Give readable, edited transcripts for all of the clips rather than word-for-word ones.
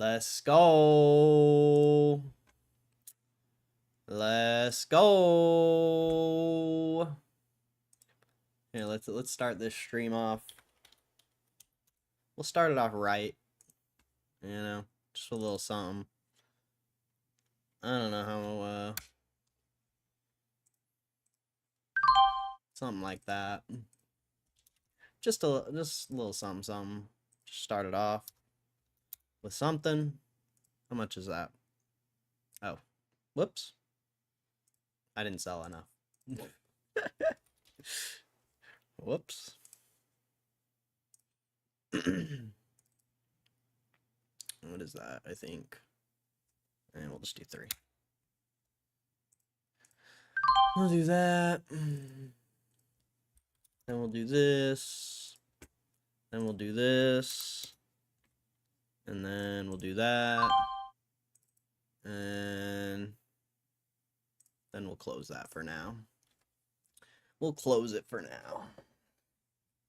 Let's go. Let's go. Here, let's start this stream off. We'll start it off right. You know, just a little something. I don't know how something like that. Just a little something. Just start it off with something. How much is that? Oh, whoops. I didn't sell enough. Whoops. What is that? I think. And we'll just do 3. We'll do that. Then we'll do this. Then we'll do this. And then we'll do that. And then we'll close that for now. We'll close it for now.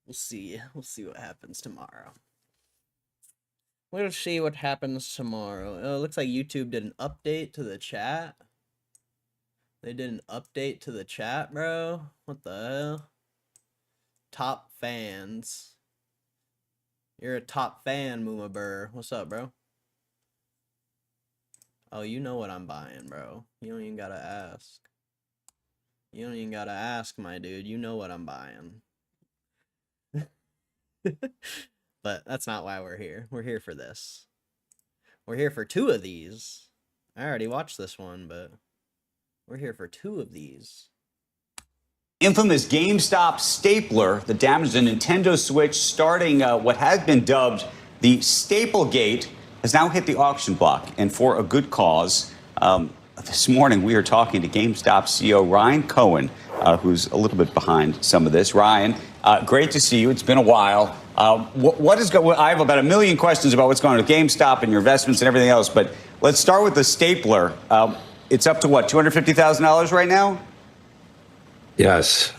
We'll see. We'll see what happens tomorrow. We'll see what happens tomorrow. Oh, it looks like YouTube did an update to the chat. They did an update to the chat, bro. What the hell? Top fans. You're a top fan, Mooma Burr. What's up, bro? Oh, you know what I'm buying, bro. You don't even gotta ask. You don't even gotta ask, my dude. You know what I'm buying. But that's not why we're here. We're here for this. We're here for 2 of these. I already watched this one, but we're here for 2 of these. Infamous GameStop stapler that damaged a Nintendo Switch, starting what has been dubbed the Staplegate, has now hit the auction block, and for a good cause. This morning, we are talking to GameStop CEO Ryan Cohen, who's a little bit behind some of this. Ryan, great to see you. It's been a while. What is going? I have about 1 million questions about what's going on with GameStop and your investments and everything else, but let's start with the stapler. It's up to what, $250,000 right now? Yes.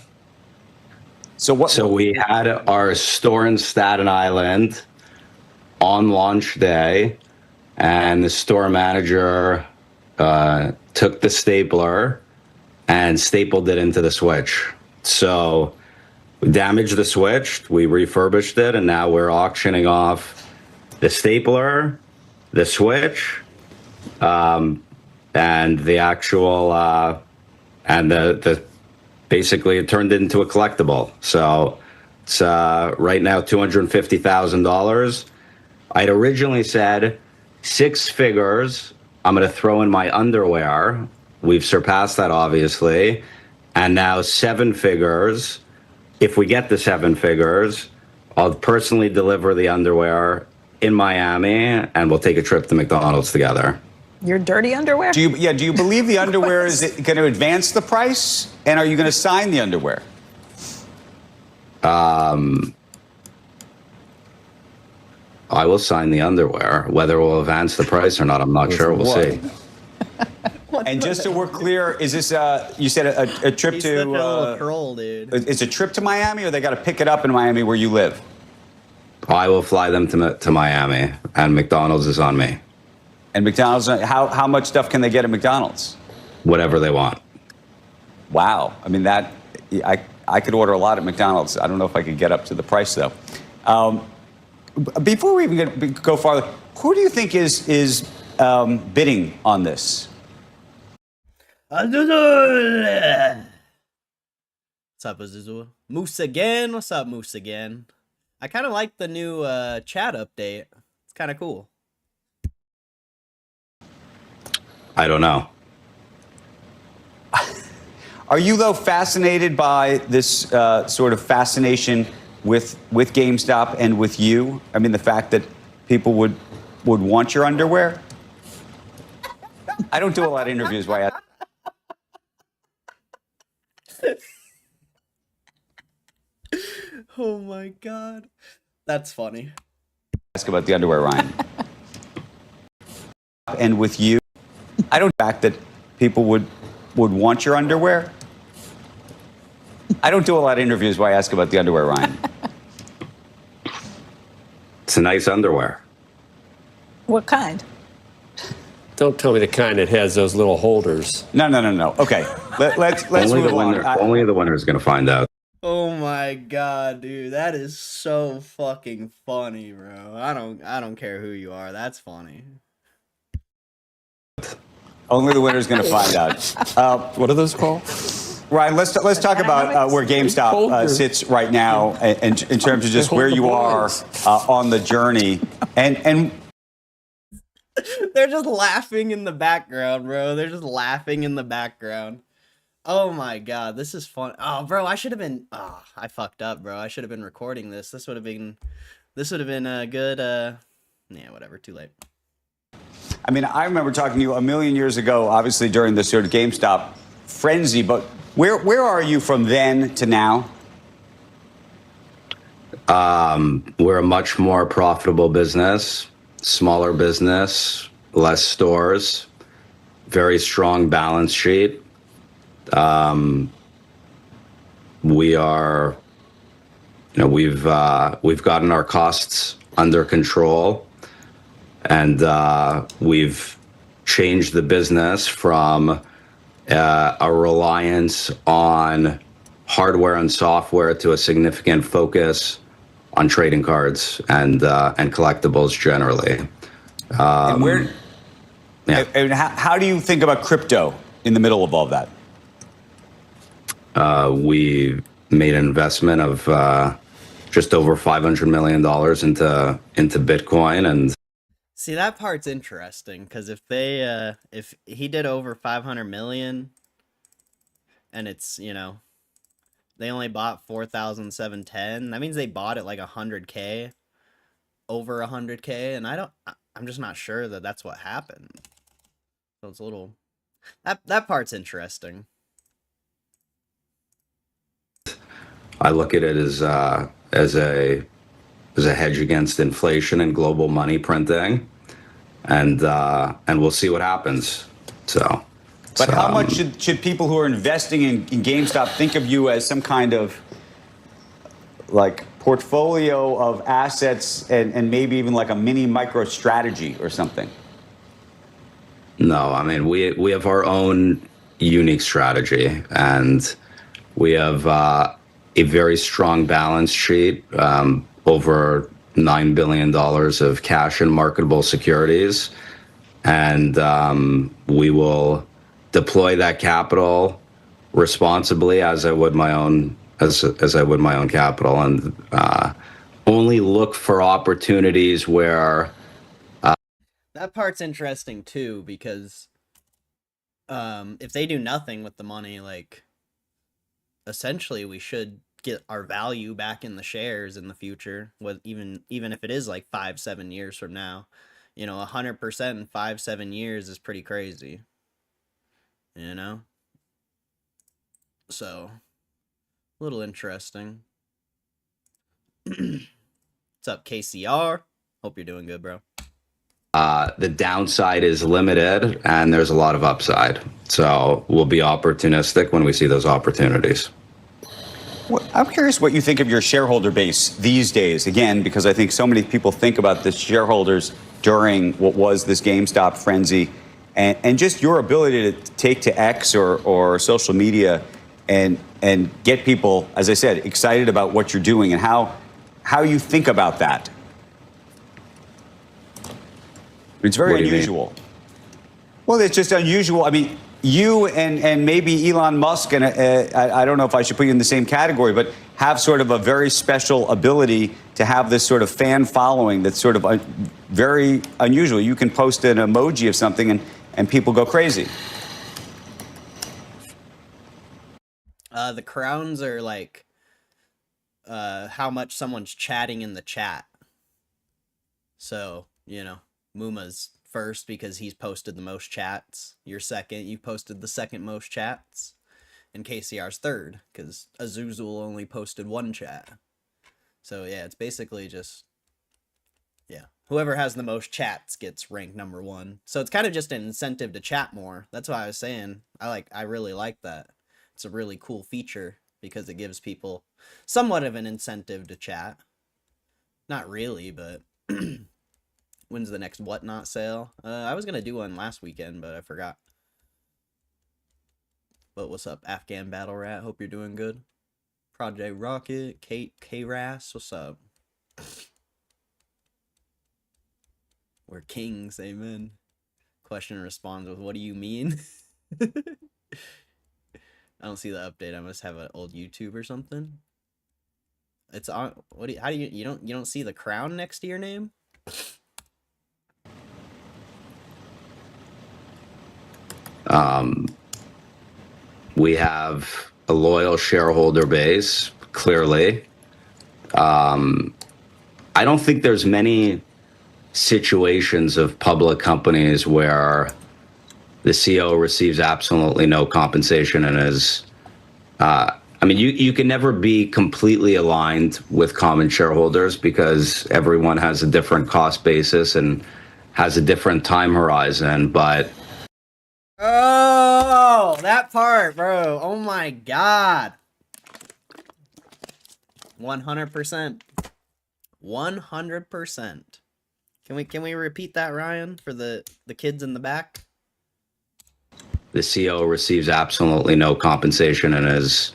So what? So we had our store in Staten Island on launch day, and the store manager took the stapler and stapled it into the Switch. So we damaged the Switch, we refurbished it, and now we're auctioning off the stapler, the Switch, and the actual, and the basically it turned into a collectible. So it's right now $250,000. I'd originally said 6 figures. I'm going to throw in my underwear. We've surpassed that, obviously. And now 7 figures. If we get the 7 figures, I'll personally deliver the underwear in Miami, and we'll take a trip to McDonald's together. Your dirty underwear? Do you believe the underwear is going to advance the price? And are you going to sign the underwear? I will sign the underwear. Whether it will advance the price or not, I'm not sure. We'll see. And just so we're clear, is this you said a trip He's to? such a little troll, dude. It's a trip to Miami, or they got to pick it up in Miami where you live? I will fly them to Miami, and McDonald's is on me. And McDonald's, how much stuff can they get at McDonald's? Whatever they want. Wow. I mean, that I could order a lot at McDonald's. I don't know if I could get up to the price, though. Before we even go farther, who do you think is bidding on this? What's up, Azuzua? Moose again? What's up, Moose again? I kind of like the new chat update. It's kind of cool. I don't know. Are you, though, fascinated by this sort of fascination with GameStop and with you? I mean, the fact that people would want your underwear? I don't do a lot of interviews where I ask. Oh my god. That's funny. Ask about the underwear, Ryan. And with you, I don't fact that people would want your underwear. I don't do a lot of interviews where I ask about the underwear, Ryan. It's a nice underwear. What kind? Don't tell me the kind that has those little holders. No. Okay, let's Only move the on. winner. Only the winner is going to find out. Oh my god, dude, that is so fucking funny, bro. I don't care who you are. That's funny. Only the winner is going to find out. What are those called? Ryan, let's talk about where GameStop sits right now, and in terms of just where you are on the journey, and They're just laughing in the background, bro. They're just laughing in the background. Oh my god, this is fun. Oh, bro, I should have been. Oh, I fucked up, bro. I should have been recording this. This would have been a good. Yeah, whatever. Too late. I mean, I remember talking to you a million years ago, obviously during the sort of GameStop frenzy. But where are you from then to now? We're a much more profitable business, smaller business, less stores, very strong balance sheet. We are, we've gotten our costs under control, and we've changed the business from a reliance on hardware and software to a significant focus on trading cards and collectibles generally. And where? Yeah. And how do you think about crypto in the middle of all that? We made an investment of just over $500 million into Bitcoin, and See, that part's interesting because if he did over 500 million, and it's they only bought 4,710, that means they bought it like 100K, over 100K, and I'm just not sure that that's what happened. So it's a little that part's interesting. I look at it as a hedge against inflation and global money printing, and we'll see what happens. So, But how much should people who are investing in GameStop think of you as some kind of like portfolio of assets and maybe even like a mini micro strategy or something? No, I mean we have our own unique strategy, and we have a very strong balance sheet, over $9 billion of cash and marketable securities, and we will deploy that capital responsibly as I would my own capital, and only look for opportunities where. That part's interesting too because if they do nothing with the money, like essentially we should get our value back in the shares in the future, with even if it is like 5-7 years from now. 100% in 5-7 years is pretty crazy. So a little interesting. What's up, KCR? Hope you're doing good, bro. The downside is limited and there's a lot of upside. So we'll be opportunistic when we see those opportunities. Well, I'm curious what you think of your shareholder base these days, again, because I think so many people think about the shareholders during what was this GameStop frenzy, and just your ability to take to X or social media and get people, as I said, excited about what you're doing and how you think about that. It's very unusual. Well, it's just unusual. I mean, you and maybe Elon Musk, and I don't know if I should put you in the same category, but have sort of a very special ability to have this sort of fan following that's sort of very unusual. You can post an emoji of something and people go crazy. The crowns are like how much someone's chatting in the chat. So, Muma's first because he's posted the most chats. You're second. You posted the second most chats. And KCR's third because Azuzul only posted one chat. So, yeah, it's basically just, whoever has the most chats gets ranked number one. So it's kind of just an incentive to chat more. That's why I was saying I really like that. It's a really cool feature because it gives people somewhat of an incentive to chat. Not really, but when's the next Whatnot sale? I was gonna do one last weekend, but I forgot. But what's up, Afghan Battle Rat? Hope you're doing good. Project Rocket, Kate K-Ras, what's up? We're kings, amen. Question responds with, what do you mean? I don't see the update. I must have an old YouTube or something. It's on. What do you, how do you don't see the crown next to your name? We have a loyal shareholder base, clearly. I don't think there's many situations of public companies where the CEO receives absolutely no compensation and is, I mean, you can never be completely aligned with common shareholders because everyone has a different cost basis and has a different time horizon, but oh, that part, bro. Oh my god. 100%. 100%. Can we repeat that, Ryan, for the kids in the back? the CEO receives absolutely no compensation and is,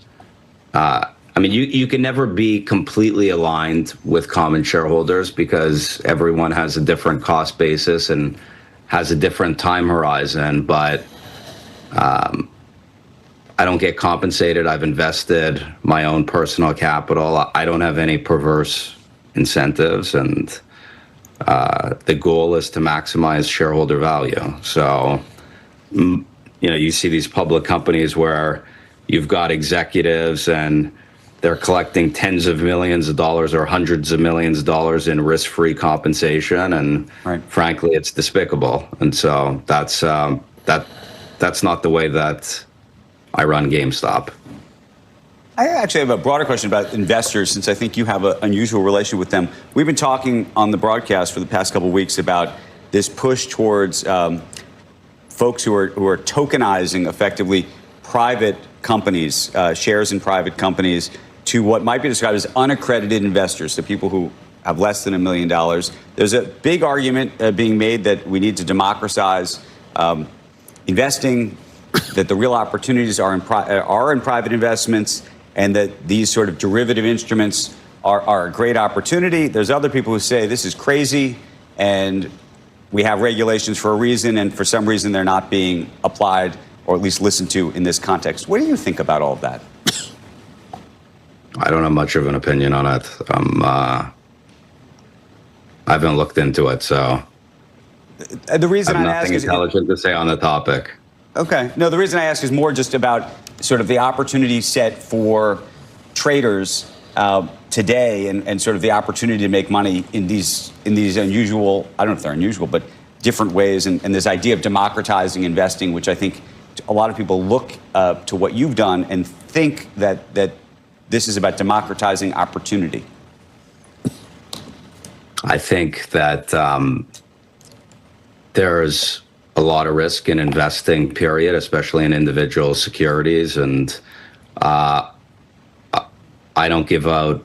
I mean, you can never be completely aligned with common shareholders because everyone has a different cost basis and has a different time horizon, but I don't get compensated. I've invested my own personal capital. I don't have any perverse incentives, and the goal is to maximize shareholder value. So, you see these public companies where you've got executives and they're collecting tens of millions of dollars or hundreds of millions of dollars in risk-free compensation, and frankly, it's despicable. And so that's not the way that I run GameStop. I actually have a broader question about investors, since I think you have an unusual relation with them. We've been talking on the broadcast for the past couple of weeks about this push towards folks who are tokenizing effectively private companies, shares in private companies, to what might be described as unaccredited investors, so people who have less than $1 million. There's a big argument being made that we need to democratize investing, that the real opportunities are in private investments, and that these sort of derivative instruments are a great opportunity. There's other people who say this is crazy and we have regulations for a reason, and for some reason they're not being applied or at least listened to in this context. What do you think about all of that? I don't have much of an opinion on it. I haven't looked into it, so the reason I have I ask nothing is intelligent to say on the topic. Okay. No, the reason I ask is more just about sort of the opportunity set for traders today, and sort of the opportunity to make money in these unusual, I don't know if they're unusual, but different ways, and this idea of democratizing investing, which I think a lot of people look to what you've done and think that this is about democratizing opportunity. I think that there's a lot of risk in investing, period, especially in individual securities. And I don't give out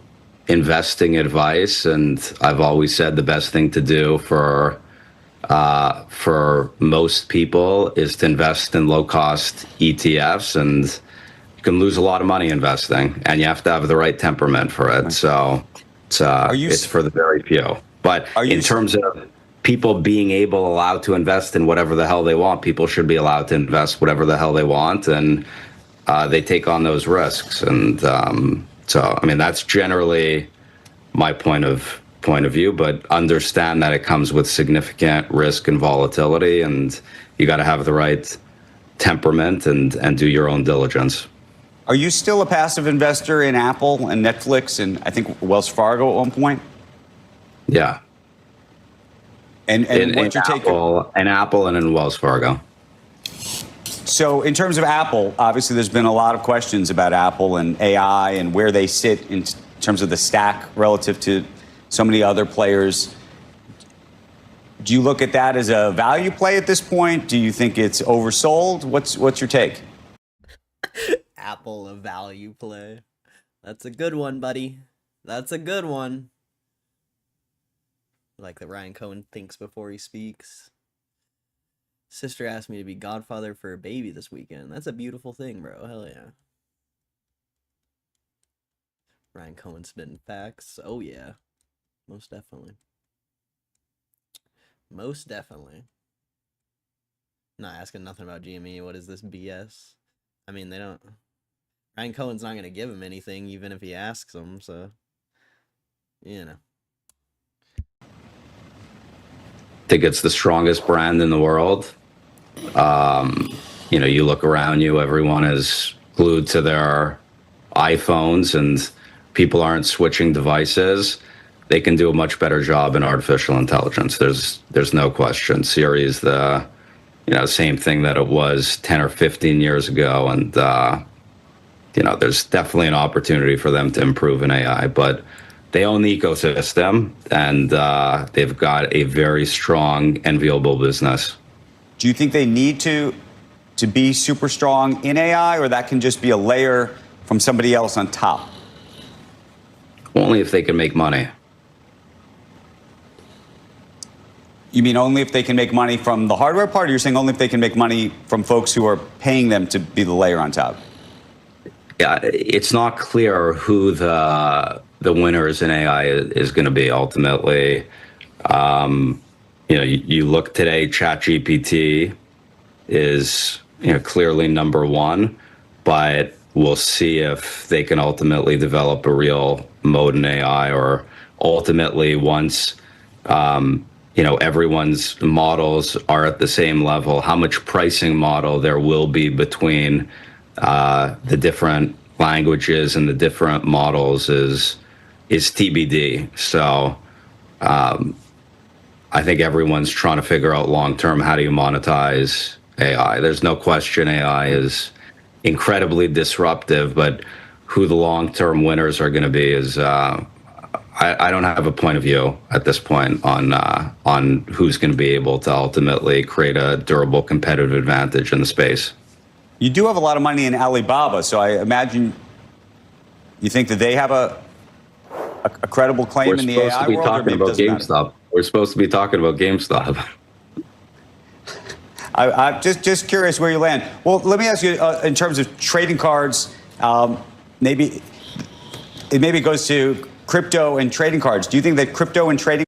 investing advice. And I've always said the best thing to do for most people is to invest in low-cost ETFs. And you can lose a lot of money investing, and you have to have the right temperament for it. Right. So it's for the very few. But in terms of people being allowed to invest in whatever the hell they want, people should be allowed to invest whatever the hell they want, and they take on those risks. And so, I mean, that's generally my point of view, but understand that it comes with significant risk and volatility, and you got to have the right temperament and do your own diligence. Are you still a passive investor in Apple and Netflix and I think Wells Fargo at one point? Yeah. And what's your take? In Apple and in Wells Fargo. So in terms of Apple, obviously there's been a lot of questions about Apple and AI and where they sit in terms of the stack relative to so many other players. Do you look at that as a value play at this point? Do you think it's oversold? What's your take? Apple a value play. That's a good one, buddy. That's a good one. Like that Ryan Cohen thinks before he speaks. Sister asked me to be godfather for a baby this weekend. That's a beautiful thing, bro. Hell yeah. Ryan Cohen spitting facts. Oh yeah. Most definitely. Most definitely. Not asking nothing about GME. What is this BS? I mean, they don't. Ryan Cohen's not going to give him anything, even if he asks him, so. You know. Think it's the strongest brand in the world. You look around you, everyone is glued to their iPhones and people aren't switching devices. They can do a much better job in artificial intelligence. There's no question. Siri is the same thing that it was 10 or 15 years ago. And, there's definitely an opportunity for them to improve in AI, but they own the ecosystem and they've got a very strong, enviable business. Do you think they need to be super strong in AI, or that can just be a layer from somebody else on top? Only if they can make money. You mean only if they can make money from the hardware part, or you're saying only if they can make money from folks who are paying them to be the layer on top? Yeah, it's not clear who the winners in AI is going to be ultimately. You look today, ChatGPT is clearly number one, but we'll see if they can ultimately develop a real mode in AI, or ultimately once everyone's models are at the same level, how much pricing model there will be between the different languages and the different models is TBD. So I think everyone's trying to figure out long-term, how do you monetize AI? There's no question AI is incredibly disruptive, but who the long-term winners are going to be is, I don't have a point of view at this point on who's going to be able to ultimately create a durable competitive advantage in the space. You do have a lot of money in Alibaba, so I imagine you think that they have a credible claim in the AI world? We're supposed to be talking about GameStop. We're supposed to be talking about GameStop. I'm just curious where you land. Well, let me ask you, in terms of trading cards, maybe it goes to crypto and trading cards. Do you think that crypto and trading...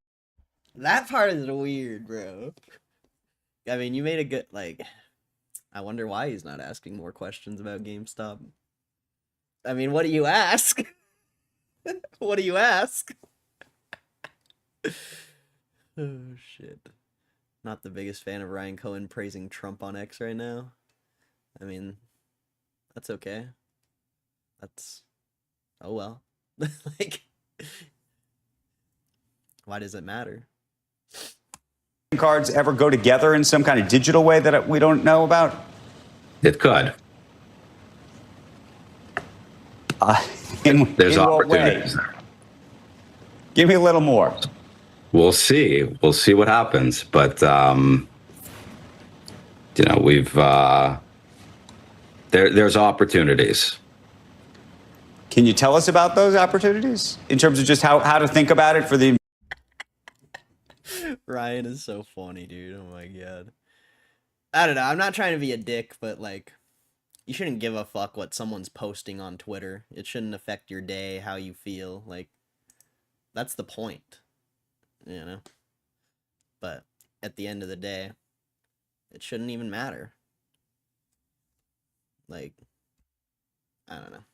That part is weird, bro. I mean, you made a good, I wonder why he's not asking more questions about GameStop. I mean, what do you ask? What do you ask? Oh, shit. Not the biggest fan of Ryan Cohen praising Trump on X right now. I mean, that's okay. That's... Oh, well. Why does it matter? Cards ever go together in some kind of digital way that we don't know about? It could. There's opportunities there. Give me a little more. We'll see. We'll see what happens. But, we've... there's opportunities. Can you tell us about those opportunities in terms of just how to think about it for the... Ryan is so funny, dude. Oh my god. I don't know. I'm not trying to be a dick, but you shouldn't give a fuck what someone's posting on Twitter. It shouldn't affect your day, how you feel. That's the point. But at the end of the day, it shouldn't even matter. I don't know.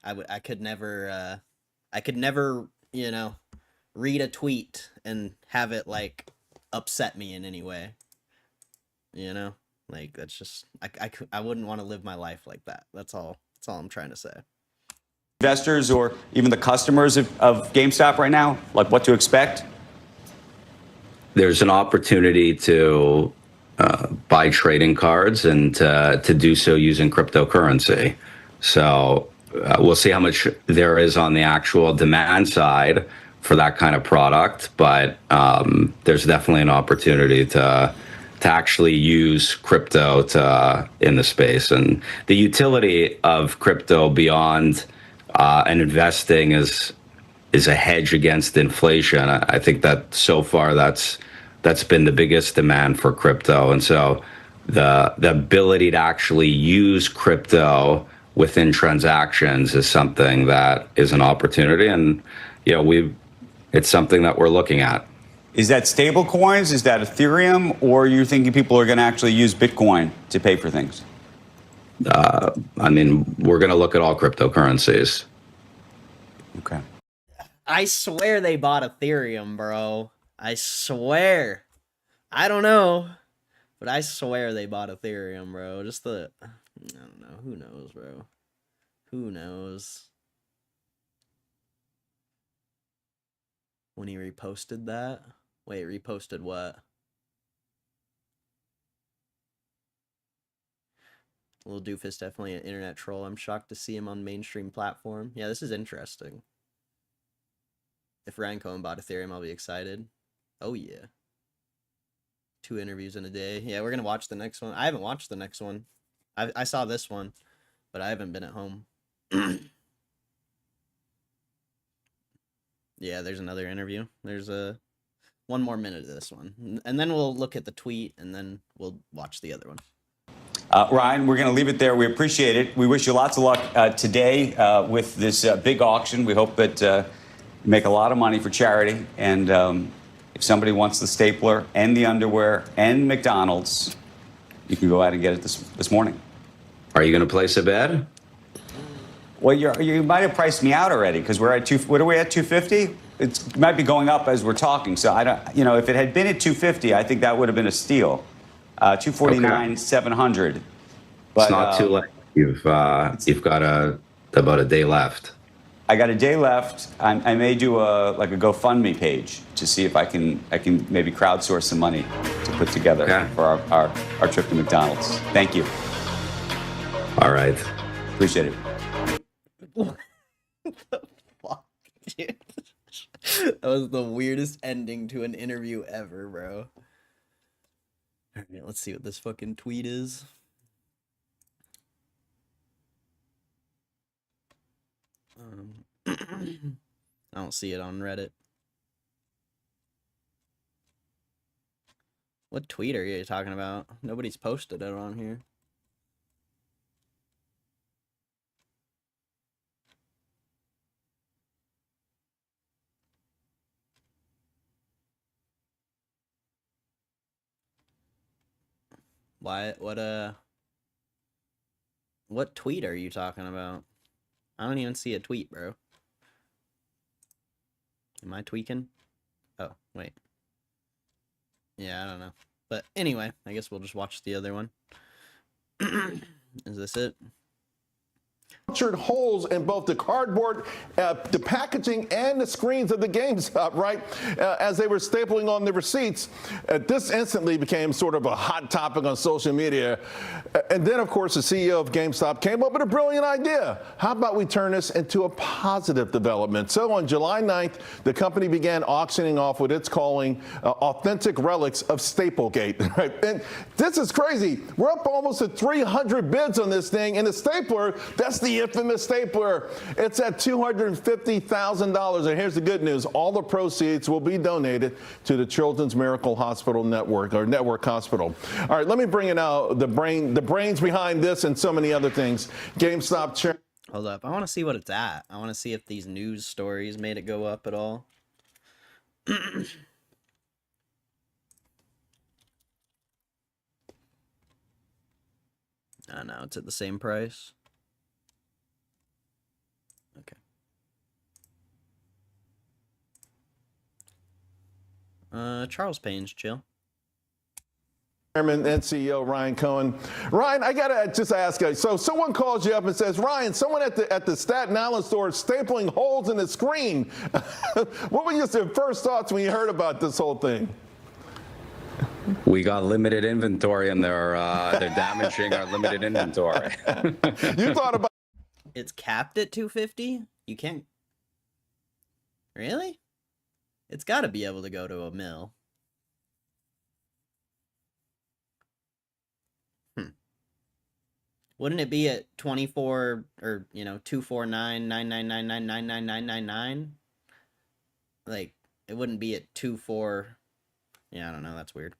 I could never, read a tweet and have it upset me in any way. That's just, I wouldn't want to live my life like that. That's all I'm trying to say. Investors or even the customers of GameStop right now, what to expect? There's an opportunity to buy trading cards and to do so using cryptocurrency. So we'll see how much there is on the actual demand side for that kind of product, but there's definitely an opportunity to actually use crypto in the space. And the utility of crypto beyond and investing is is a hedge against inflation. I think that so far that's been the biggest demand for crypto, and so the ability to actually use crypto within transactions is something that is an opportunity, and it's something that we're looking at. Is that stable coins? Is that Ethereum? Or are you thinking people are going to actually use Bitcoin to pay for things? I mean, we're going to look at all cryptocurrencies. Okay. I swear they bought Ethereum, bro. I swear. I don't know, but I swear they bought Ethereum, bro. Just I don't know. Who knows, bro? Who knows? When he reposted that? Wait, reposted what? Little Doofus, definitely an internet troll. I'm shocked to see him on mainstream platform. Yeah, this is interesting. If Ryan Cohen bought Ethereum, I'll be excited. Oh, yeah. 2 interviews in a day. Yeah, we're going to watch the next one. I haven't watched the next one. I saw this one, but I haven't been at home. Yeah, there's another interview. There's one more minute of this one. And then we'll look at the tweet, and then we'll watch the other one. Ryan, we're going to leave it there. We appreciate it. We wish you lots of luck today with this big auction. We hope that you make a lot of money for charity. And if somebody wants the stapler and the underwear and McDonald's, you can go out and get it this morning. Are you going to place a bet? Well, you might have priced me out already because we're at what are we at, 250? It might be going up as we're talking. So I don't, if it had been at 250, I think that would have been a steal. 249, okay. 700. But, it's not too late. You've got about a day left. I got a day left. I may do a GoFundMe page to see if I can maybe crowdsource some money to put together for our trip to McDonald's. Thank you. All right. Appreciate it. What the fuck, dude? That was the weirdest ending to an interview ever, bro. Alright, let's see what this fucking tweet is. I don't see it on Reddit. What tweet are you talking about? Nobody's posted it on here. What tweet are you talking about? I don't even see a tweet, bro. Am I tweaking? Oh, wait. Yeah, I don't know. But anyway, I guess we'll just watch the other one. Is this it? Punctured holes in both the cardboard, the packaging, and the screens of the GameStop, right? As they were stapling on the receipts. This instantly became sort of a hot topic on social media. And then, of course, the CEO of GameStop came up with a brilliant idea. How about we turn this into a positive development? So on July 9th, the company began auctioning off what it's calling authentic relics of Staplegate. Right? And this is crazy. We're up almost to 300 bids on this thing, and the stapler, that's the infamous stapler. It's at $250,000. And here's the good news. All the proceeds will be donated to the Children's Miracle Hospital Network, or Network Hospital. All right, let me bring in now the brains behind this and so many other things. GameStop chair. Hold up. I want to see what it's at. I want to see if these news stories made it go up at all. No, it's at the same price. Okay. Charles Payne's chill. Chairman and CEO Ryan Cohen. Ryan, I gotta just ask you. So someone calls you up and says, Ryan, someone at the Staten Island store is stapling holes in the screen. What were your first thoughts when you heard about this whole thing? We got limited inventory, and they're damaging our limited inventory. You thought about it's capped at 250? You can't. Really? It's got to be able to go to a mill. Wouldn't it be at 24 or 249,999,999,999? like it wouldn't be at 2-4. Yeah, I don't know. That's weird.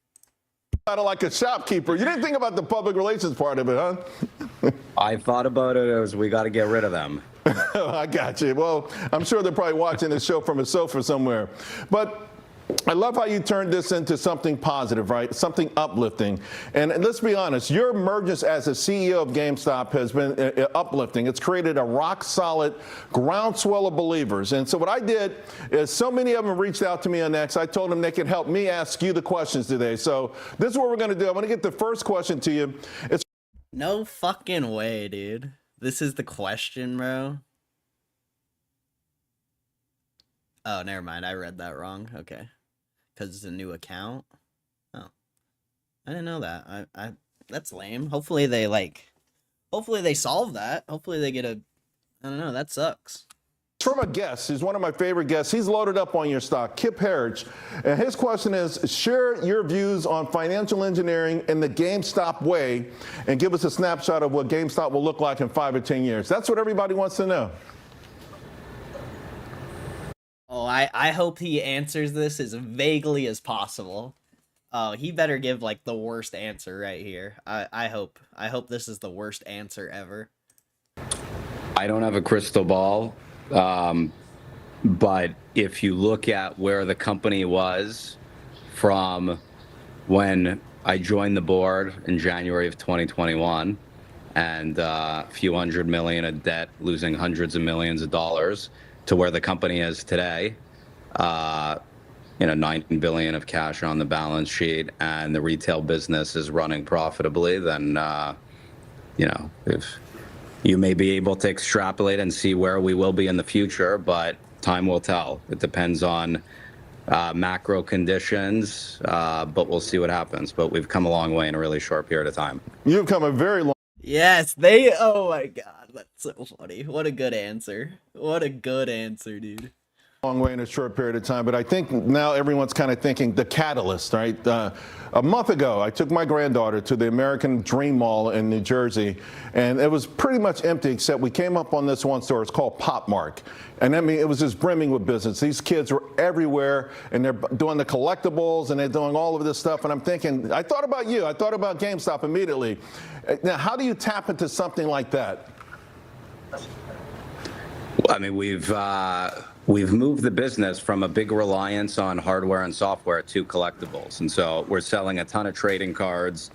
Kind of like a shopkeeper. You didn't think about the public relations part of it, huh? I thought about it as we got to get rid of them. I got you. Well, I'm sure they're probably watching this show from a sofa somewhere. But I love how you turned this into something positive, right? Something uplifting. And let's be honest, your emergence as a CEO of GameStop has been uplifting. It's created a rock-solid groundswell of believers. And so what I did is so many of them reached out to me on X. I told them they could help me ask you the questions today. So this is what we're going to do. I'm going to get the first question to you. It's No fucking way, dude. This is the question, bro. Oh, never mind. I read that wrong. Okay. Because it's a new account? Oh. I didn't know that. I that's lame. Hopefully they solve that. Hopefully they get a, I don't know, that sucks. from a guest. He's one of my favorite guests. He's loaded up on your stock, Kip Herriage. And his question is, share your views on financial engineering in the GameStop way and give us a snapshot of what GameStop will look like in 5 or 10 years. That's what everybody wants to know. Oh, I hope he answers this as vaguely as possible. Oh, he better give like the worst answer right here. I hope this is the worst answer ever. I don't have a crystal ball, but if you look at where the company was from when I joined the board in January of 2021 and a few $100 million of debt, losing hundreds of millions of dollars, to where the company is today, $9 billion of cash on the balance sheet, and the retail business is running profitably, then, if you may be able to extrapolate and see where we will be in the future, but time will tell. It depends on macro conditions, but we'll see what happens. But we've come a long way in a really short period of time. You've come a very long Yes, oh my god, that's so funny. What a good answer. What a good answer, dude. way in a short period of time, but I think now everyone's kind of thinking the catalyst, right? A month ago, I took my granddaughter to the American Dream Mall in New Jersey, and it was pretty much empty, except we came up on this one store. It's called Pop Mart. And I mean, it was just brimming with business. These kids were everywhere, and they're doing the collectibles, and they're doing all of this stuff. And I'm thinking, I thought about you. I thought about GameStop immediately. Now, how do you tap into something like that? I mean, we've moved the business from a big reliance on hardware and software to collectibles. And so we're selling a ton of trading cards,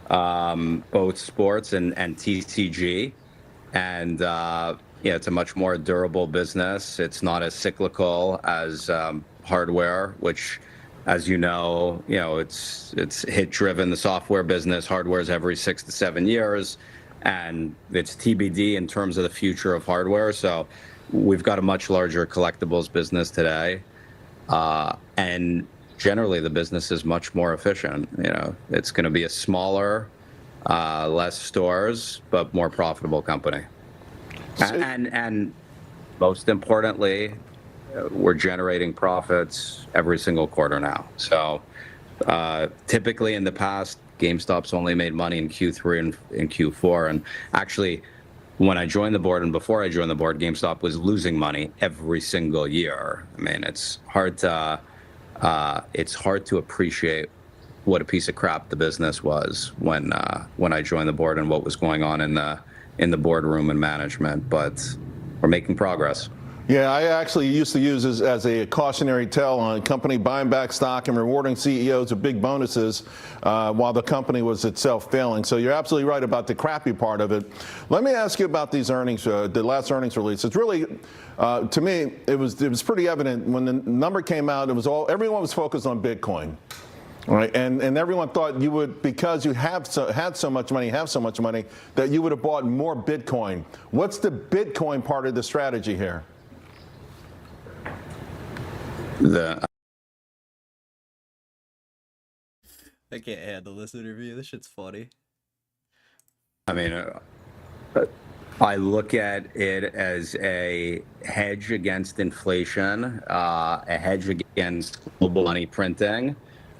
both sports and TCG. And it's a much more durable business. It's not as cyclical as hardware, which, as you know, it's hit driven. The software business, hardware is every 6 to 7 years. And it's TBD in terms of the future of hardware. So we've got a much larger collectibles business today. And generally, the business is much more efficient. It's going to be a smaller, less stores, but more profitable company. And most importantly, we're generating profits every single quarter now. So typically in the past, GameStop's only made money in Q3 and in Q4. And actually, when I joined the board and before I joined the board, GameStop was losing money every single year. I mean, it's hard to appreciate what a piece of crap the business was when I joined the board and what was going on in the boardroom and management. But we're making progress. Yeah, I actually used to use this as a cautionary tale on a company buying back stock and rewarding CEOs with big bonuses while the company was itself failing. So you're absolutely right about the crappy part of it. Let me ask you about these earnings, the last earnings release. It's really, to me, it was pretty evident when the number came out. Everyone was focused on Bitcoin. Right, and everyone thought you would, because you had so much money, that you would have bought more Bitcoin. What's the Bitcoin part of the strategy here? I can't handle this interview. This shit's funny. I mean, I look at it as a hedge against inflation, a hedge against global money printing.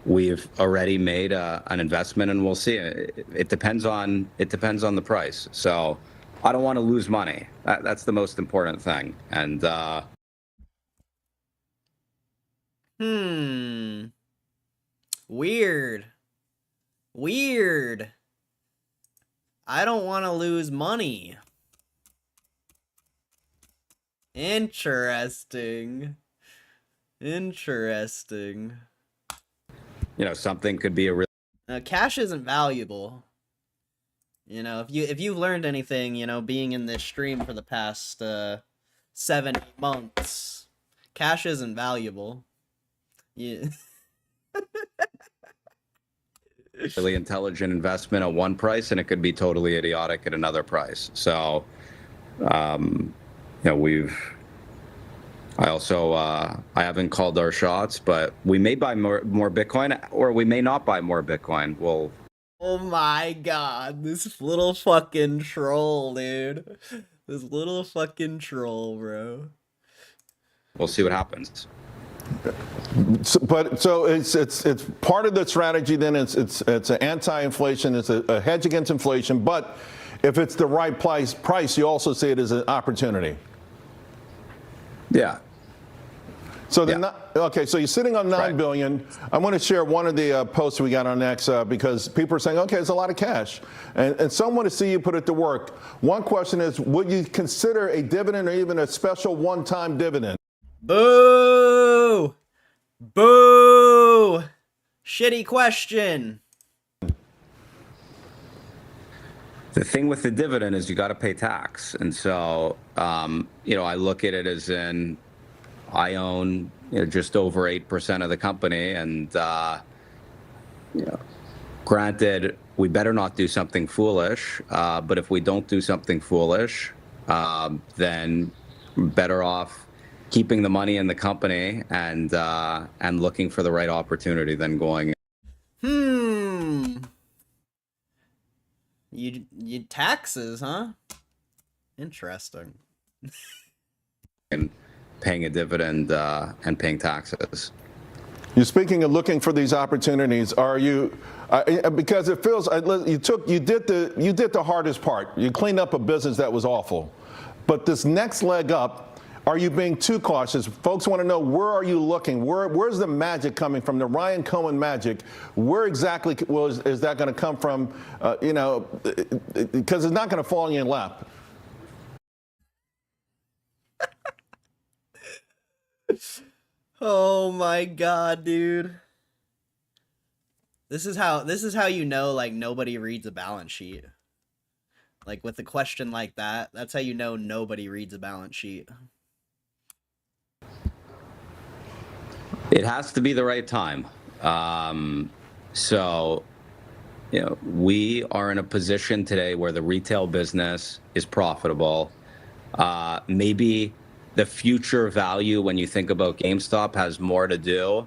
We've already made an investment, and we'll see. It depends on the price. So I don't want to lose money. That's the most important thing. And Weird. Weird. I don't want to lose money. Interesting. Interesting. You know, something could be a real. Cash isn't valuable. You know, if you've learned anything, you know, being in this stream for the past 7-8 months, cash isn't valuable. Yeah. Really intelligent investment at one price, and it could be totally idiotic at another price. So, you know, I haven't called our shots, but we may buy more Bitcoin, or we may not buy more Bitcoin. Well, Oh my god, this little fucking troll, dude. This little fucking troll, bro. we'll see what happens. So it's part of the strategy. Then it's an anti-inflation. It's a hedge against inflation. But if it's the right price, you also see it as an opportunity. Yeah. So okay, so you're sitting on $9 billion. I want to share one of the posts we got on X because people are saying, okay, it's a lot of cash, and some want to see you put it to work. One question is, would you consider a dividend or even a special one-time dividend? Boo! Boo! Shitty question. The thing with the dividend is you got to pay tax, and so you know, I look at it as in I own, you know, just over 8% of the company, and you know, granted, we better not do something foolish. But if we don't do something foolish, then we're better off keeping the money in the company and looking for the right opportunity than going. You taxes, huh? Interesting. And paying a dividend and paying taxes. You're speaking of looking for these opportunities. Are you? Because it feels you did the hardest part. You cleaned up a business that was awful, but this next leg up. Are you being too cautious? Folks want to know, where are you looking? Where's the magic coming from? The Ryan Cohen magic. Where exactly is that going to come from? You know, because it's not going to fall in your lap. Oh my god, dude. This is how you know, like, nobody reads a balance sheet. Like, with a question like that, that's how you know nobody reads a balance sheet. It has to be the right time. So, you know, we are in a position today where the retail business is profitable. Maybe the future value, when you think about GameStop, has more to do.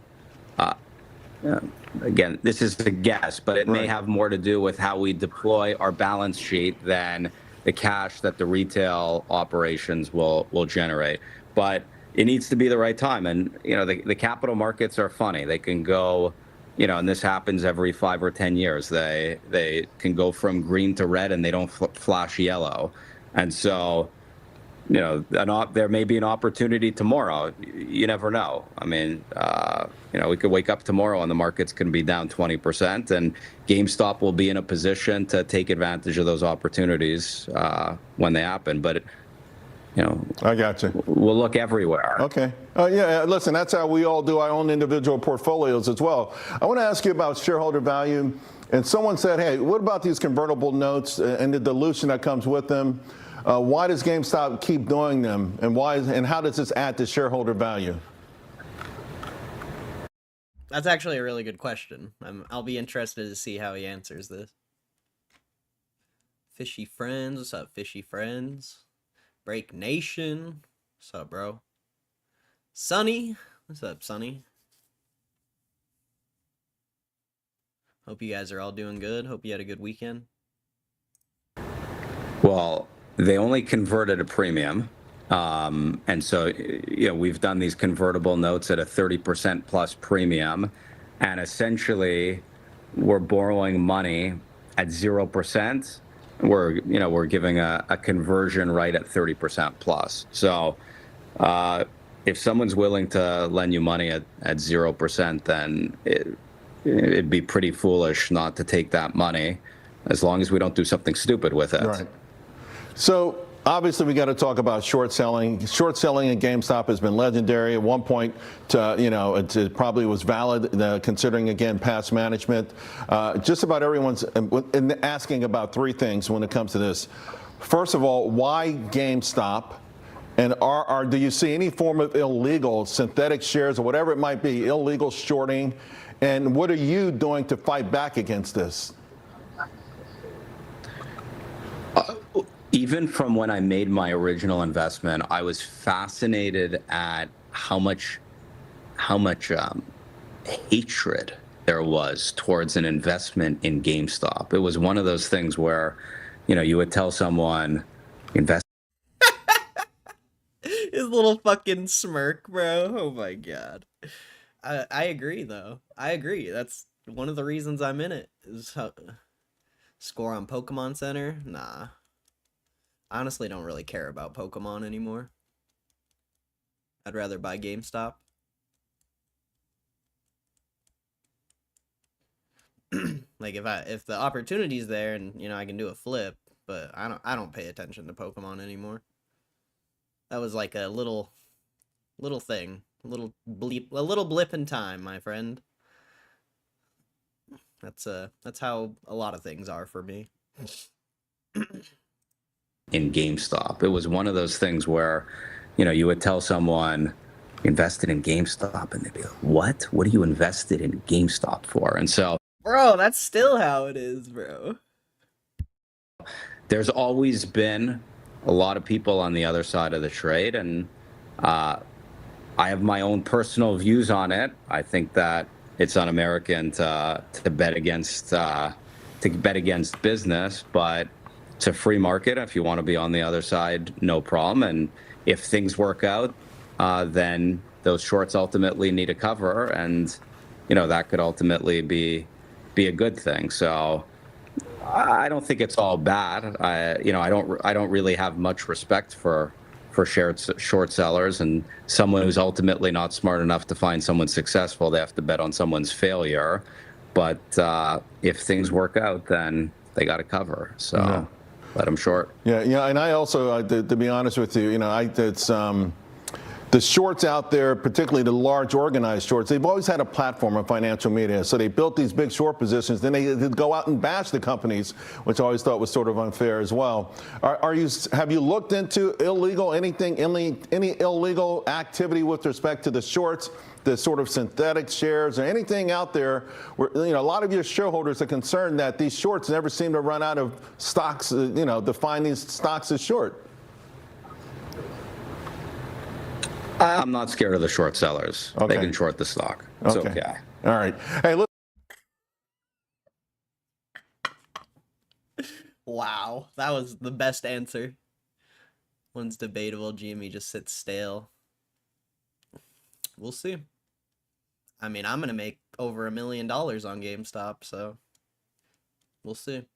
Again, this is a guess, but it may have more to do with how we deploy our balance sheet than the cash that the retail operations will generate. But it needs to be the right time. And, you know, the capital markets are funny. They can go, you know, and this happens every 5 or 10 years. They can go from green to red, and they don't flash yellow. And so, you know, there may be an opportunity tomorrow. You never know. I mean, you know, we could wake up tomorrow and the markets can be down 20%, and GameStop will be in a position to take advantage of those opportunities when they happen. But you know, I got you. We'll look everywhere. Okay. Yeah, listen, that's how we all do our own individual portfolios as well. I want to ask you about shareholder value. And someone said, hey, what about these convertible notes and the dilution that comes with them? Why does GameStop keep doing them? And how does this add to shareholder value? That's actually a really good question. I'll be interested to see how he answers this. Fishy Friends, what's up, Fishy Friends? Break Nation, what's up, bro? Sunny, what's up, Sunny? Hope you guys are all doing good. Hope you had a good weekend. Well, they only converted a premium. And so, you know, we've done these convertible notes at a 30% plus premium. And essentially, we're borrowing money at 0%. We're giving a conversion right at 30% plus. So, if someone's willing to lend you money at 0%, then it'd be pretty foolish not to take that money, as long as we don't do something stupid with it. Right. So obviously we got to talk about short selling. Short selling at GameStop has been legendary. At one point, it probably was valid, considering, again, past management. Just about everyone's asking about three things when it comes to this. First of all, why GameStop? And do you see any form of illegal synthetic shares or whatever it might be, illegal shorting? And what are you doing to fight back against this? Even from when I made my original investment, I was fascinated at how much hatred there was towards an investment in GameStop. It was one of those things where, you would tell someone, invest. His little fucking smirk, bro. Oh my god. I agree, though. I agree. That's one of the reasons I'm in it. Is score on Pokemon Center? Nah. I honestly don't really care about Pokemon anymore. I'd rather buy GameStop. Like if the opportunity's there and I can do a flip, but I don't pay attention to Pokemon anymore. That was like a little thing, a little blip in time, my friend. That's how a lot of things are for me. In GameStop, it was one of those things where, you would tell someone, invested in GameStop, and they'd be like, "What? What are you invested in GameStop for?" And so, bro, that's still how it is, bro. There's always been a lot of people on the other side of the trade, and I have my own personal views on it. I think that it's un-American to bet against business, but it's a free market. If you want to be on the other side, no problem. And if things work out, then those shorts ultimately need a cover, and that could ultimately be a good thing. So I don't think it's all bad. I don't really have much respect for short sellers, and someone who's ultimately not smart enough to find someone successful. They have to bet on someone's failure. But if things work out, then they got to cover. So. Yeah. Let them short. Yeah, and I also, to be honest with you, it's the shorts out there, particularly the large organized shorts. They've always had a platform on financial media, so they built these big short positions. Then they go out and bash the companies, which I always thought was sort of unfair as well. Have you looked into any illegal activity with respect to the shorts? The sort of synthetic shares or anything out there where, a lot of your shareholders are concerned that these shorts never seem to run out of stocks, define these stocks as short. I'm not scared of the short sellers. Okay. They can short the stock. It's okay. All right. Hey, look. Wow, that was the best answer. One's debatable. Gme just sits stale. We'll see. I mean, I'm gonna make over $1 million on GameStop, so we'll see.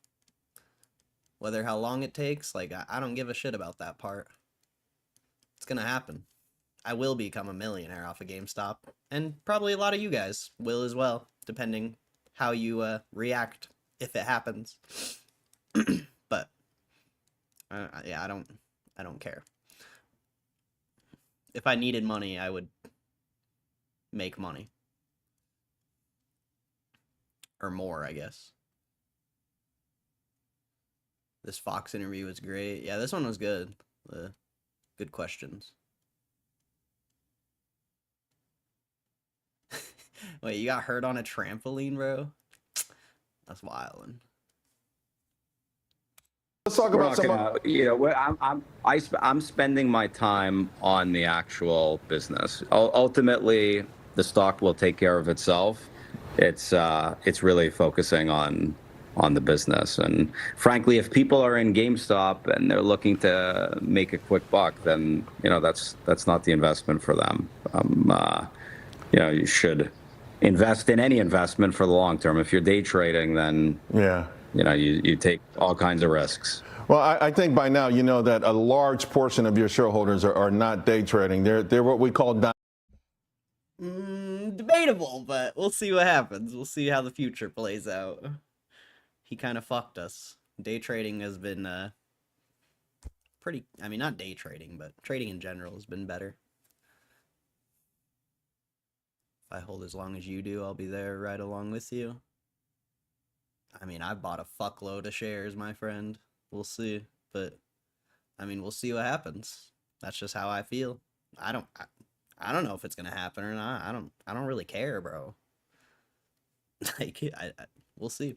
Whether how long it takes, I don't give a shit about that part. It's gonna happen. I will become a millionaire off of GameStop, and probably a lot of you guys will as well, depending how you react if it happens. But yeah, I don't care. If I needed money, I would make money. Or more, I guess. This Fox interview was great. Yeah, this one was good. Good questions. Wait, you got hurt on a trampoline, bro? That's wildin'. Let's talk about some. I'm spending my time on the actual business. Ultimately, the stock will take care of itself. It's really focusing on the business. And frankly, if people are in GameStop and they're looking to make a quick buck, then that's not the investment for them. You should invest in any investment for the long term. If you're day trading, then you take all kinds of risks. Well, I think by now you know that a large portion of your shareholders are not day trading. They're what we call Debatable, but we'll see what happens. We'll see how the future plays out. He kind of fucked us. Day trading has been pretty, I mean, not day trading, but trading in general has been better. If I hold as long as you do, I'll be there right along with you. I mean, I've bought a fuckload of shares, my friend. We'll see, but I mean, we'll see what happens. That's just how I feel. I don't know if it's gonna happen or not. I don't really care, bro. Like, we'll see.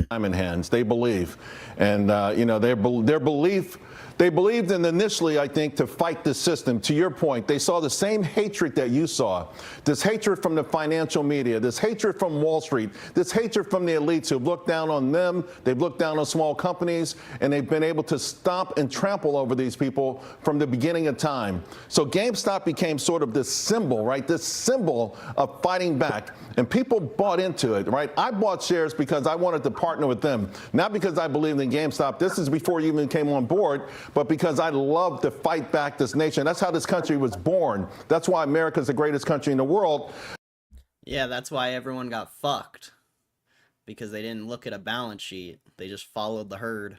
diamond hands. They believe, and you know, their belief. They believed in initially, I think, to fight the system. To your point, they saw the same hatred that you saw. This hatred from the financial media, this hatred from Wall Street, this hatred from the elites who've looked down on them. They've looked down on small companies, and they've been able to stomp and trample over these people from the beginning of time. So GameStop became sort of this symbol, right? This symbol of fighting back, and people bought into it, right? I bought shares because I wanted to partner with them, not because I believed in GameStop. This is before you even came on board, but because I love to fight back this nation. That's how this country was born. That's why America's the greatest country in the world. Yeah, that's why everyone got fucked. Because they didn't look at a balance sheet. They just followed the herd.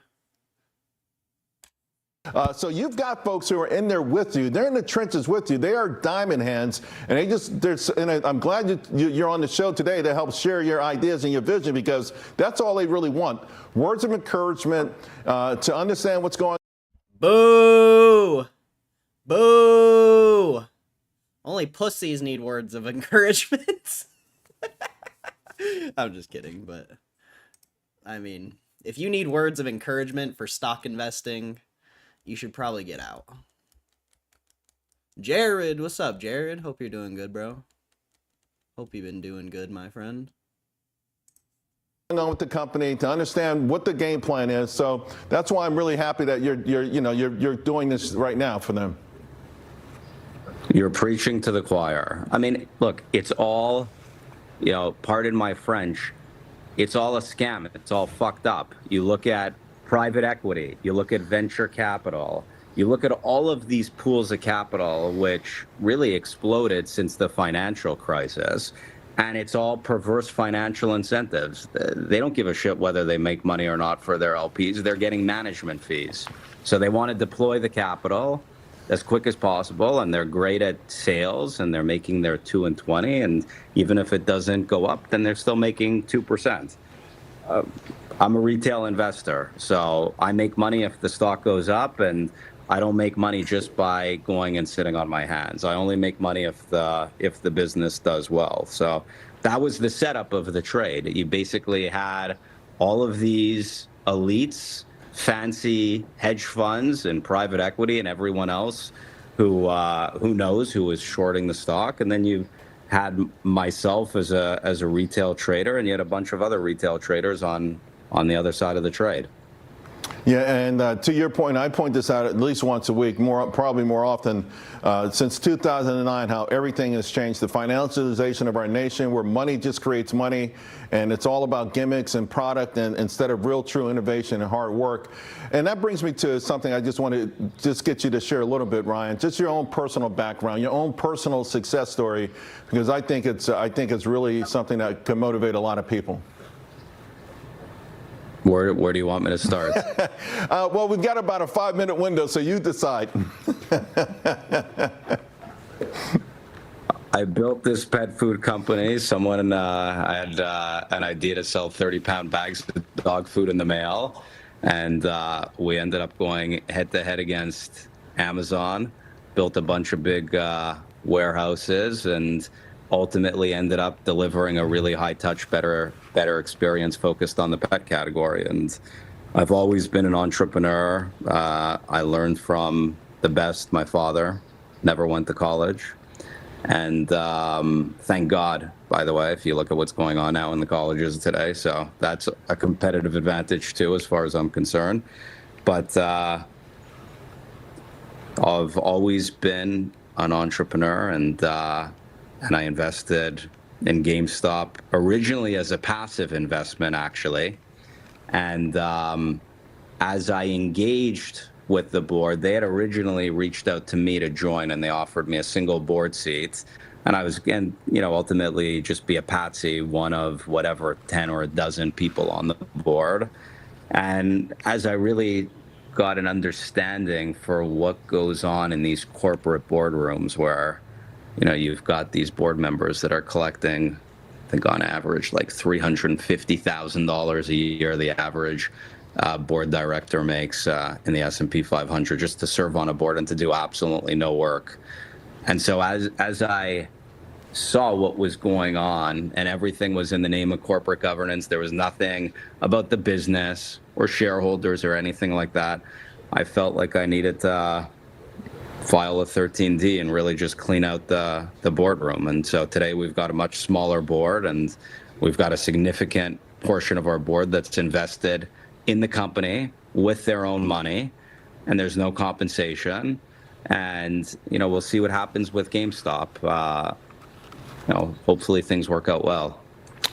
So you've got folks who are in there with you. They're in the trenches with you. They are diamond hands, and I'm glad you're on the show today to help share your ideas and your vision, because that's all they really want. Words of encouragement to understand what's going on. Boo! Boo! Only pussies need words of encouragement. I'm just kidding, but I mean, if you need words of encouragement for stock investing, you should probably get out. Jared, what's up, Jared? Hope you're doing good, bro. Hope you've been doing good, my friend. On with the company, to understand what the game plan is. So that's why I'm really happy that you're doing this right now for them. You're preaching to the choir. I mean, look, it's all, pardon my French, it's all a scam. It's all fucked up. You look at private equity, you look at venture capital, you look at all of these pools of capital, which really exploded since the financial crisis. And it's all perverse financial incentives. They don't give a shit whether they make money or not for their LPs. They're getting management fees. So they want to deploy the capital as quick as possible, and they're great at sales, and they're making their 2 and 20. And even if it doesn't go up, then they're still making 2%. I'm a retail investor, so I make money if the stock goes up, and I don't make money just by going and sitting on my hands. I only make money if the business does well. So that was the setup of the trade. You basically had all of these elites, fancy hedge funds and private equity and everyone else who knows who was shorting the stock, and then you had myself as a retail trader, and you had a bunch of other retail traders on the other side of the trade. Yeah, and to your point, I point this out at least once a week, probably more often, since 2009, how everything has changed. The financialization of our nation, where money just creates money, and it's all about gimmicks and product, and instead of real, true innovation and hard work. And that brings me to something I just want to get you to share a little bit, Ryan, just your own personal background, your own personal success story, because I think it's really something that can motivate a lot of people. Where do you want me to start? Well, we've got about a 5-minute window, so you decide. I built this pet food company. Someone I had an idea to sell 30-pound bags of dog food in the mail, and we ended up going head-to-head against Amazon, built a bunch of big warehouses, and ultimately ended up delivering a really high-touch, better experience focused on the pet category. And I've always been an entrepreneur. I learned from the best. My father never went to college. And thank God, by the way, if you look at what's going on now in the colleges today. So that's a competitive advantage, too, as far as I'm concerned. But I've always been an entrepreneur, and I invested in GameStop originally as a passive investment, actually. And as I engaged with the board, they had originally reached out to me to join, and they offered me a single board seat. And I was, and ultimately just be a patsy, one of whatever 10 or a dozen people on the board. And as I really got an understanding for what goes on in these corporate boardrooms, where you've got these board members that are collecting, I think on average, like $350,000 a year. The average board director makes in the S&P 500 just to serve on a board and to do absolutely no work. And so as I saw what was going on, and everything was in the name of corporate governance, there was nothing about the business or shareholders or anything like that, I felt like I needed to file a 13D and really just clean out the boardroom. And so today we've got a much smaller board, and we've got a significant portion of our board that's invested in the company with their own money, and there's no compensation. And we'll see what happens with GameStop. Hopefully things work out well.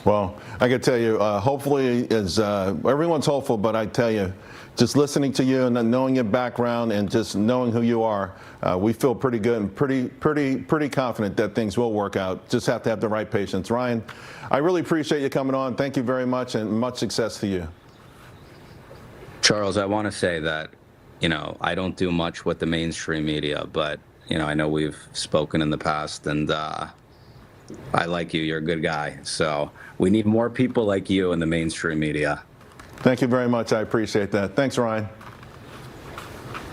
Well, I can tell you, hopefully, everyone's hopeful, but I tell you, just listening to you and knowing your background and just knowing who you are, we feel pretty good and pretty confident that things will work out. Just have to have the right patience. Ryan, I really appreciate you coming on. Thank you very much, and much success to you. Charles, I want to say that, I don't do much with the mainstream media, but, I know we've spoken in the past, and I like you. You're a good guy. So we need more people like you in the mainstream media. Thank you very much. I appreciate that. Thanks, Ryan.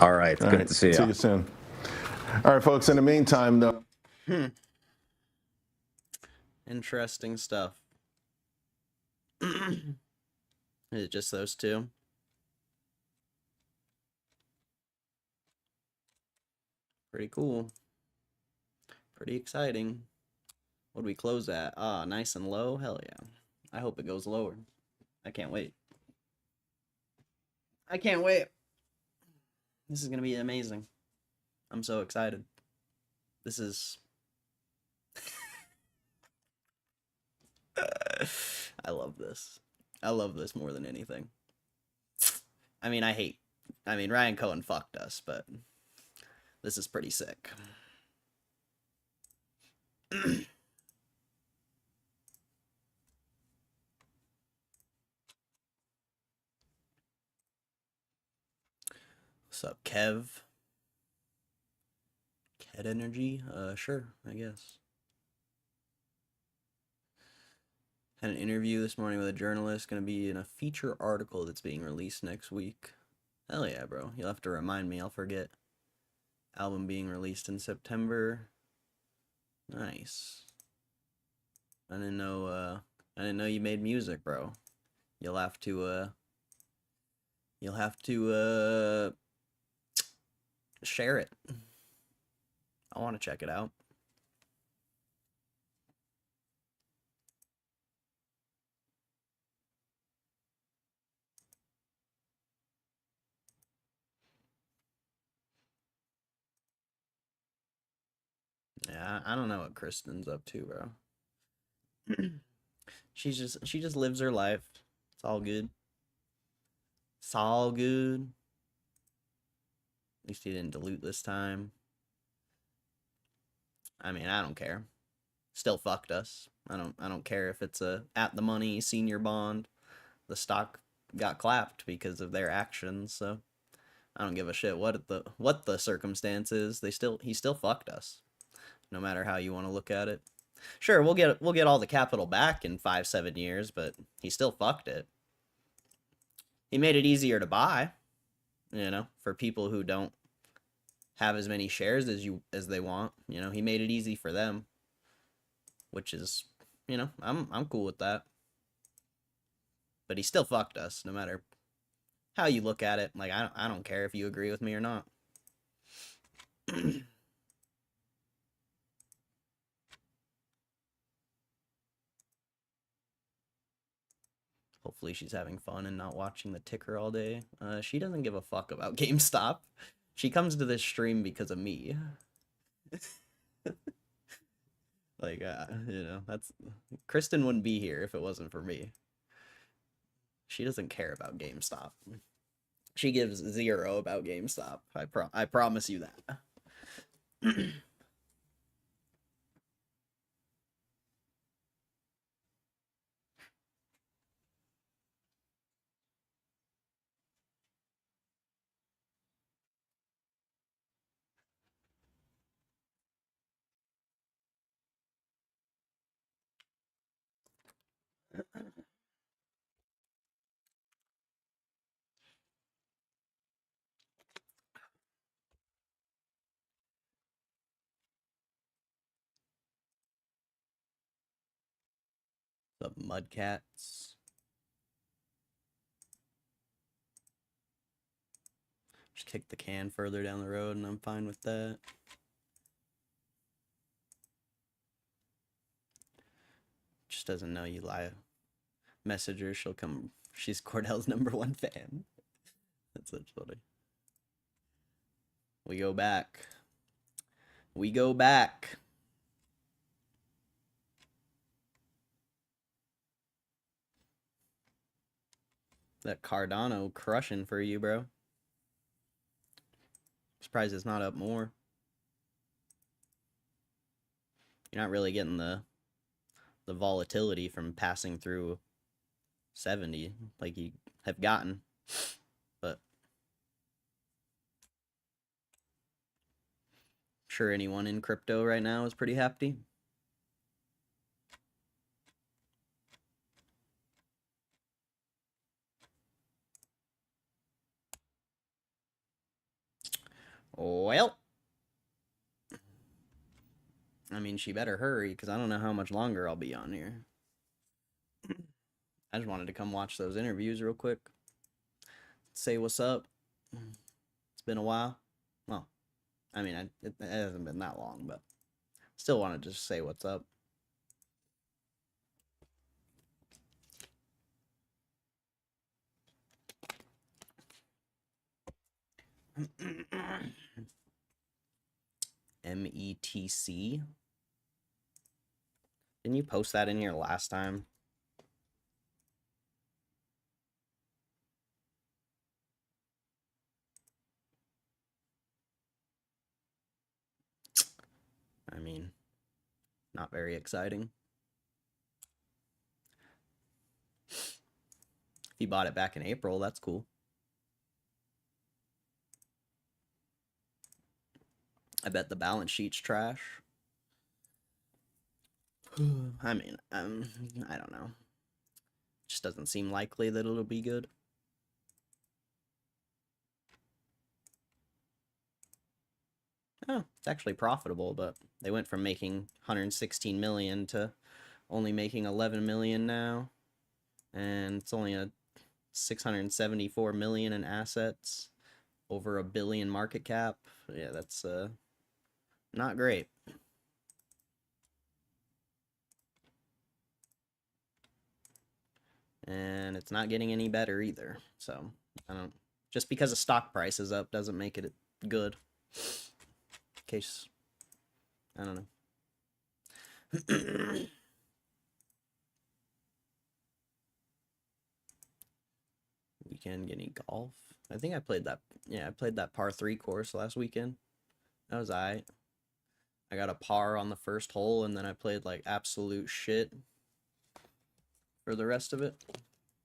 All right. Good to see you. See you soon. All right, folks. In the meantime, though. Interesting stuff. Is it just those two? Pretty cool. Pretty exciting. What do we close at? Ah, nice and low? Hell yeah. I hope it goes lower. I can't wait. I can't wait. This is going to be amazing. I'm so excited. This is... I love this. I love this more than anything. I mean, Ryan Cohen fucked us, but this is pretty sick. What's up, Kev? Cat Energy? Sure, I guess. Had an interview this morning with a journalist, gonna be in a feature article that's being released next week. Hell yeah, bro. You'll have to remind me, I'll forget. Album being released in September. Nice. I didn't know you made music, bro. You'll have to share it. I want to check it out. Yeah, I don't know what Kristen's up to, bro. she just lives her life. It's all good. It's all good. At least he didn't dilute this time. I mean, I don't care. Still fucked us. I don't care if it's a at the money senior bond. The stock got clapped because of their actions, so I don't give a shit what the circumstance is. He still fucked us. No matter how you want to look at it. Sure, we'll get all the capital back in 5-7 years, but he still fucked it. He made it easier to buy, for people who don't have as many shares as they want. He made it easy for them, which is, I'm cool with that. But he still fucked us, no matter how you look at it. Like, I don't care if you agree with me or not. Hopefully she's having fun and not watching the ticker all day. She doesn't give a fuck about GameStop. She comes to this stream because of me. Like, that's... Kristen wouldn't be here if it wasn't for me. She doesn't care about GameStop. She gives 0 about GameStop. I promise you that. The Mudcats. Just kick the can further down the road and I'm fine with that. Just doesn't know you lie. Message her, she'll come. She's Cordell's #1 fan. That's such funny. We go back. We go back. That Cardano crushing for you, bro. Surprised it's not up more. You're not really getting the volatility from passing through 70 like you have gotten, but I'm sure anyone in crypto right now is pretty happy. Well, I mean, she better hurry because I don't know how much longer I'll be on here. I just wanted to come watch those interviews real quick. Say what's up. It's been a while. Well, I mean, it hasn't been that long, but still wanted to just say what's up. METC. Didn't you post that in here last time? I mean, not very exciting. If you bought it back in April, that's cool. I bet the balance sheet's trash. I mean, I don't know. Just doesn't seem likely that it'll be good. Oh, it's actually profitable, but they went from making 116 million to only making 11 million now, and it's only a 674 million in assets, over $1 billion market cap. Yeah, that's not great. And it's not getting any better either. So I don't. Just because the stock price is up doesn't make it good. In case I don't know. Weekend any golf? I think I played that. Yeah, I played that par 3 course last weekend. That was alright. I got a par on the first hole, and then I played like absolute shit for the rest of it.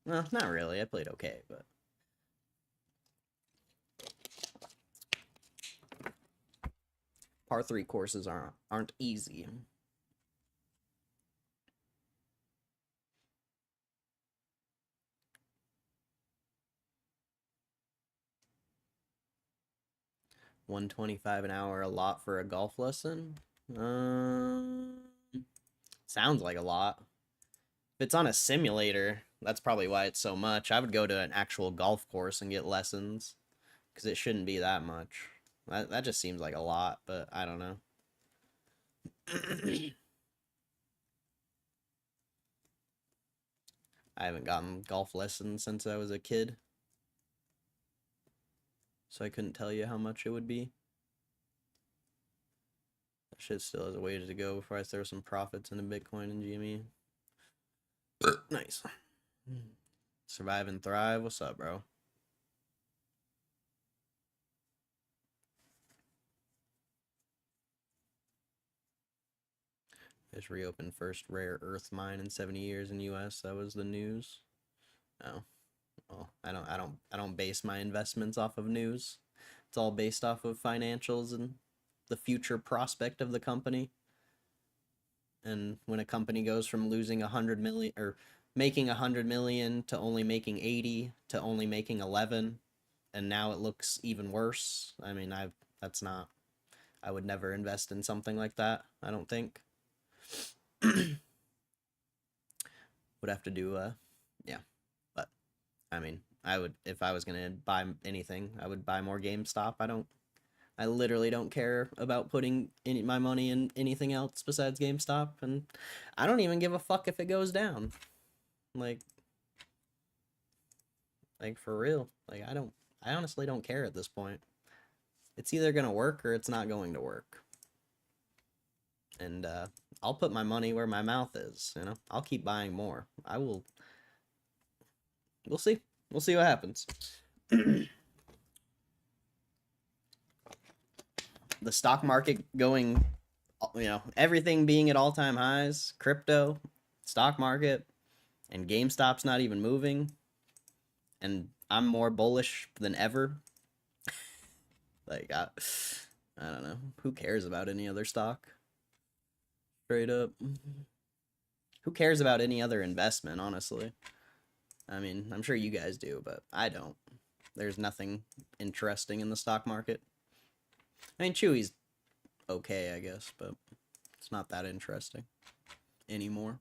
Well, not really. I played okay, but par 3 courses aren't easy. $125 an hour a lot for a golf lesson? Sounds like a lot. If it's on a simulator, that's probably why it's so much. I would go to an actual golf course and get lessons, because it shouldn't be that much. That just seems like a lot, but I don't know. I haven't gotten golf lessons since I was a kid, so I couldn't tell you how much it would be. That shit still has a ways to go before I throw some profits into Bitcoin and Gme. Nice. Survive and thrive. What's up, bro? Has reopened first rare earth mine in 70 years in U.S. That was the news. Oh, well, I don't base my investments off of news. It's all based off of financials and the future prospect of the company. And when a company goes from losing 100 million or making 100 million to only making 80 to only making 11, and now it looks even worse. I mean, I would never invest in something like that. I don't think. Would have to do yeah, but I mean, I would, if I was gonna buy anything, I would buy more GameStop. I literally don't care about putting my money in anything else besides GameStop, and I don't even give a fuck if it goes down. Like for real. Like I honestly don't care at this point. It's either gonna work or it's not going to work. And I'll put my money where my mouth is, you know? I'll keep buying more. I will. We'll see. We'll see what happens. The stock market going, you know, everything being at all-time highs, crypto, stock market, and GameStop's not even moving. And I'm more bullish than ever. Like, I don't know. Who cares about any other stock? Straight up. Who cares about any other investment, honestly? I mean, I'm sure you guys do, but I don't. There's nothing interesting in the stock market. I mean, Chewy's okay, I guess, but it's not that interesting anymore.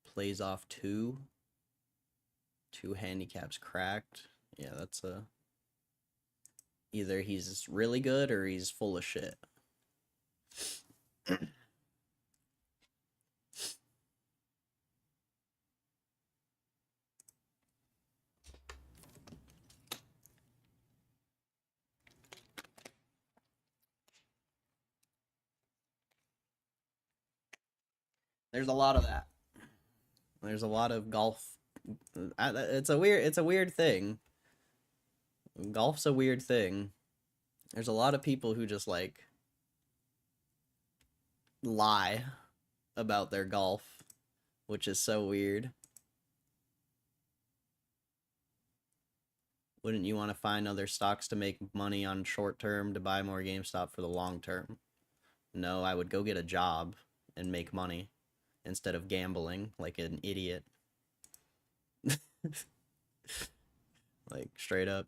Plays off two handicaps cracked. Yeah, that's a... Either he's really good or he's full of shit. There's a lot of that. There's a lot of golf. It's a weird thing. Golf's a weird thing. There's a lot of people who just like lie about their golf, which is so weird. Wouldn't you want to find other stocks to make money on short term to buy more GameStop for the long term? No, I would go get a job and make money instead of gambling like an idiot. Like, straight up.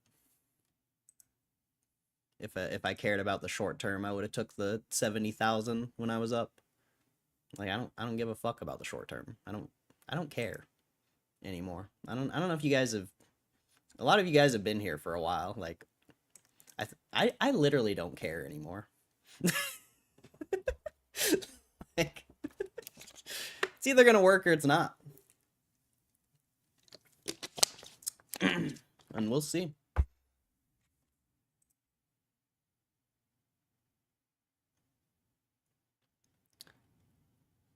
If I cared about the short term, I would have took the 70,000 when I was up. Like, I don't give a fuck about the short term. I don't care anymore. I don't know if you guys have... A lot of you guys have been here for a while. Like, I literally don't care anymore. Like, it's either gonna work or it's not. And we'll see.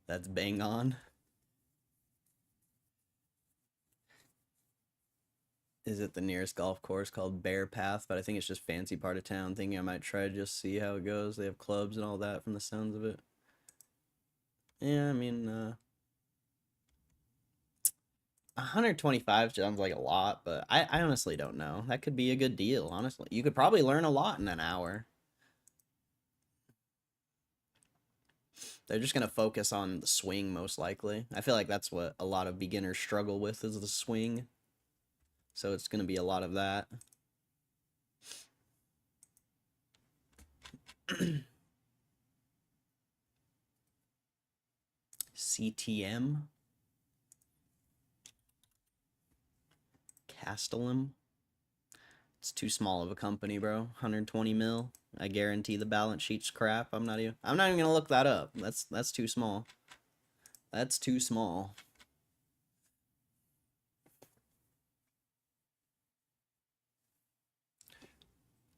That's bang on. Is it the nearest golf course called Bear Path? But I think it's just fancy part of town. Thinking I might try to just see how it goes. They have clubs and all that from the sounds of it. Yeah, I mean, 125 sounds like a lot, but I honestly don't know. That could be a good deal, honestly. You could probably learn a lot in an hour. They're just going to focus on the swing, most likely. I feel like that's what a lot of beginners struggle with, is the swing. So it's going to be a lot of that. CTM. Castellum. It's too small of a company, bro. 120 mil. I guarantee the balance sheet's crap. I'm not even gonna look that up. That's too small. That's too small.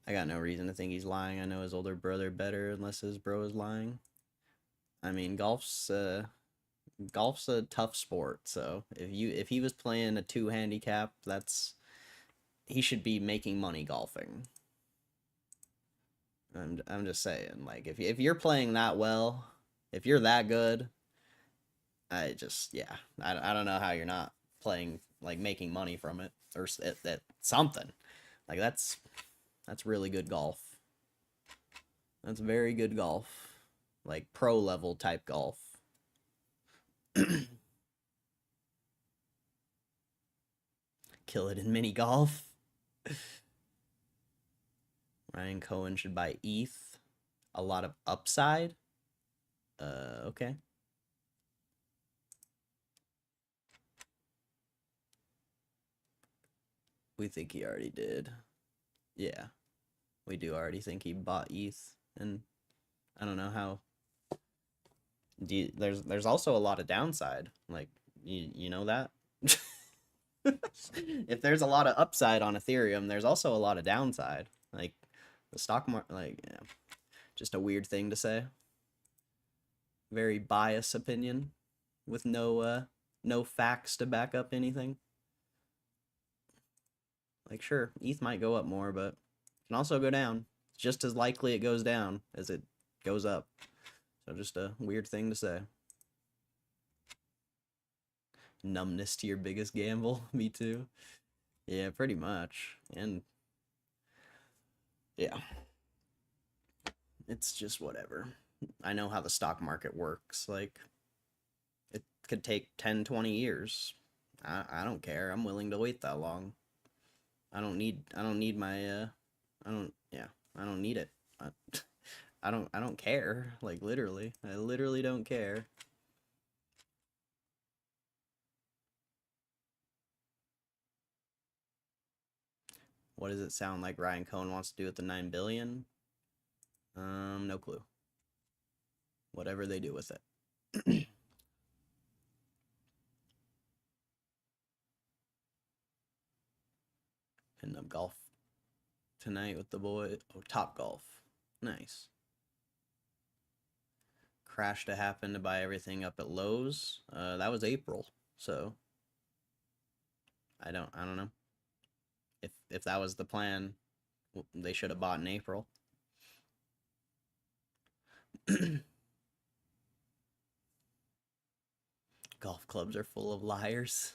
I got no reason to think he's lying. I know his older brother better, unless his bro is lying. I mean, golf's a tough sport, so if he was playing a 2 handicap, he should be making money golfing. I'm just saying, like, if you're playing that well, if you're that good, I don't know how you're not playing, like, making money from it, or at something. Like, that's really good golf. That's very good golf. Like, pro level type golf. Kill it in mini golf. Ryan Cohen should buy ETH. A lot of upside. Okay. We think he already did. Yeah. We do already think he bought ETH. And I don't know how. There's also a lot of downside. Like, you know that? If there's a lot of upside on Ethereum, there's also a lot of downside. Like, the stock market, like, yeah, just a weird thing to say. Very biased opinion with no facts to back up anything. Like, sure, ETH might go up more, but it can also go down. It's just as likely it goes down as it goes up. So just a weird thing to say. Numbness to your biggest gamble. Me too. Yeah, pretty much. And yeah, it's just whatever. I know how the stock market works. Like, it could take 10, 20 years. I don't care. I'm willing to wait that long. I don't need my I don't need it. I don't care. Like, literally. I literally don't care. What does it sound like Ryan Cohen wants to do with the 9 billion? No clue. Whatever they do with it. Hitting up golf tonight with the boy. Oh, Top Golf. Nice. Crash to happen to buy everything up at Lowe's. That was April, so I don't know. If that was the plan, they should have bought in April. Golf clubs are full of liars.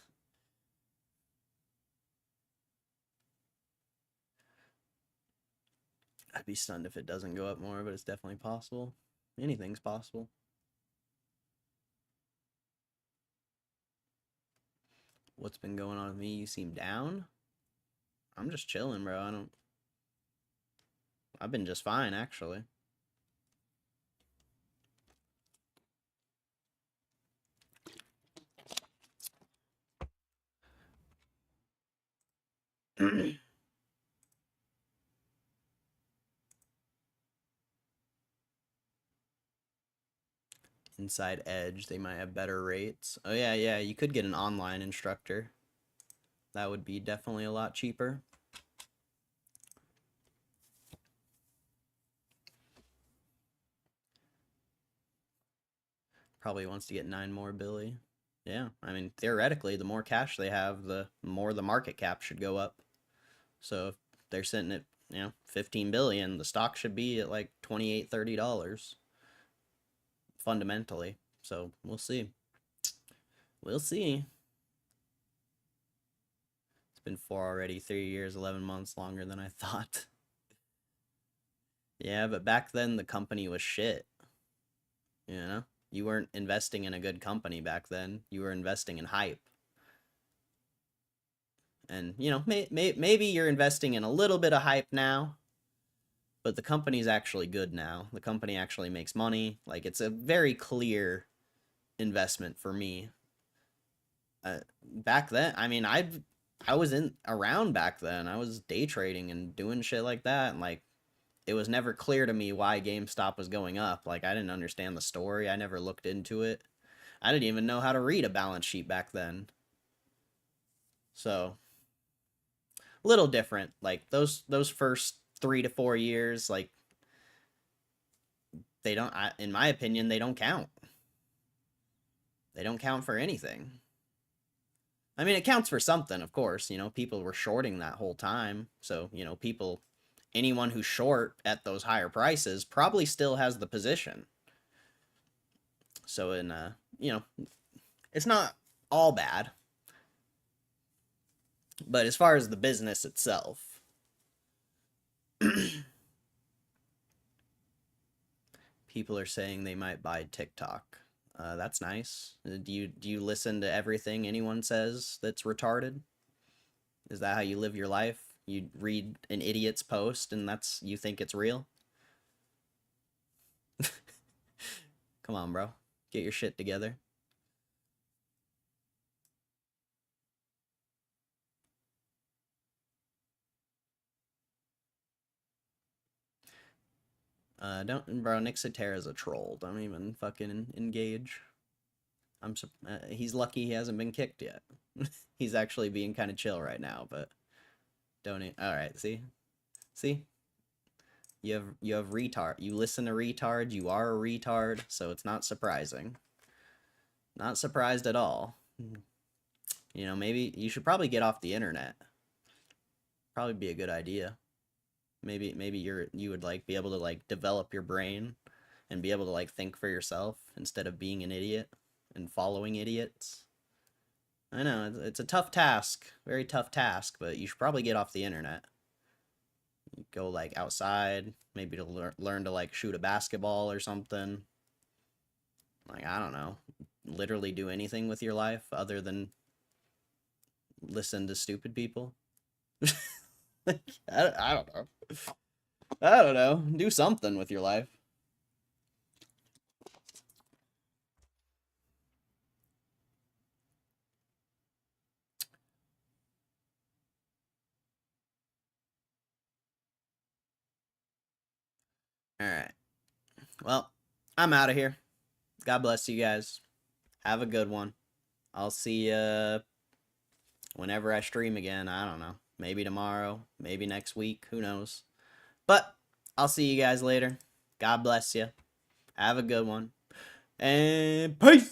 I'd be stunned if it doesn't go up more, but it's definitely possible. Anything's possible. What's been going on with me? You seem down? I'm just chilling, bro. I've been just fine, actually. Inside Edge, they might have better rates. Oh yeah, you could get an online instructor. That would be definitely a lot cheaper. Probably wants to get 9 more Billy. Yeah, I mean, theoretically, the more cash they have, the more the market cap should go up. So if they're sitting at, 15 billion, the stock should be at like $28, $30 fundamentally. So we'll see. We'll see. It's been 4 already, 3 years, 11 months, longer than I thought. Yeah, but back then the company was shit. You know? You weren't investing in a good company back then. You were investing in hype. And, maybe you're investing in a little bit of hype now, but the company's actually good now. The company actually makes money. Like, it's a very clear investment for me. Back then, I mean, I was around back then. I was day trading and doing shit like that, and, like, it was never clear to me why GameStop was going up. Like, I didn't understand the story. I never looked into it. I didn't even know how to read a balance sheet back then. So, a little different. Like, those first 3 to 4 years, like, they don't, in my opinion, they don't count. They don't count for anything. I mean, it counts for something, of course. People were shorting that whole time. So, people anyone who's short at those higher prices probably still has the position. So in it's not all bad. But as far as the business itself, people are saying they might buy TikTok. That's nice. Do you listen to everything anyone says that's retarded? Is that how you live your life? You read an idiot's post and you think it's real? Come on, bro. Get your shit together. Bro, Nick Cetera's a troll. Don't even fucking engage. He's lucky he hasn't been kicked yet. He's actually being kind of chill right now, but alright, see? You have retard. You listen to retard, you are a retard, so it's not surprising. Not surprised at all. You know, maybe you should probably get off the internet. Probably be a good idea. Maybe you would like be able to like develop your brain and be able to like think for yourself instead of being an idiot and following idiots. I know it's a tough task, very tough task, but you should probably get off the internet. Go like outside, maybe to learn to like shoot a basketball or something. Like, I don't know, literally do anything with your life other than listen to stupid people. I don't know. I don't know. Do something with your life. Alright. Well, I'm out of here. God bless you guys. Have a good one. I'll see you whenever I stream again. I don't know. Maybe tomorrow. Maybe next week. Who knows? But I'll see you guys later. God bless you. Have a good one. And peace!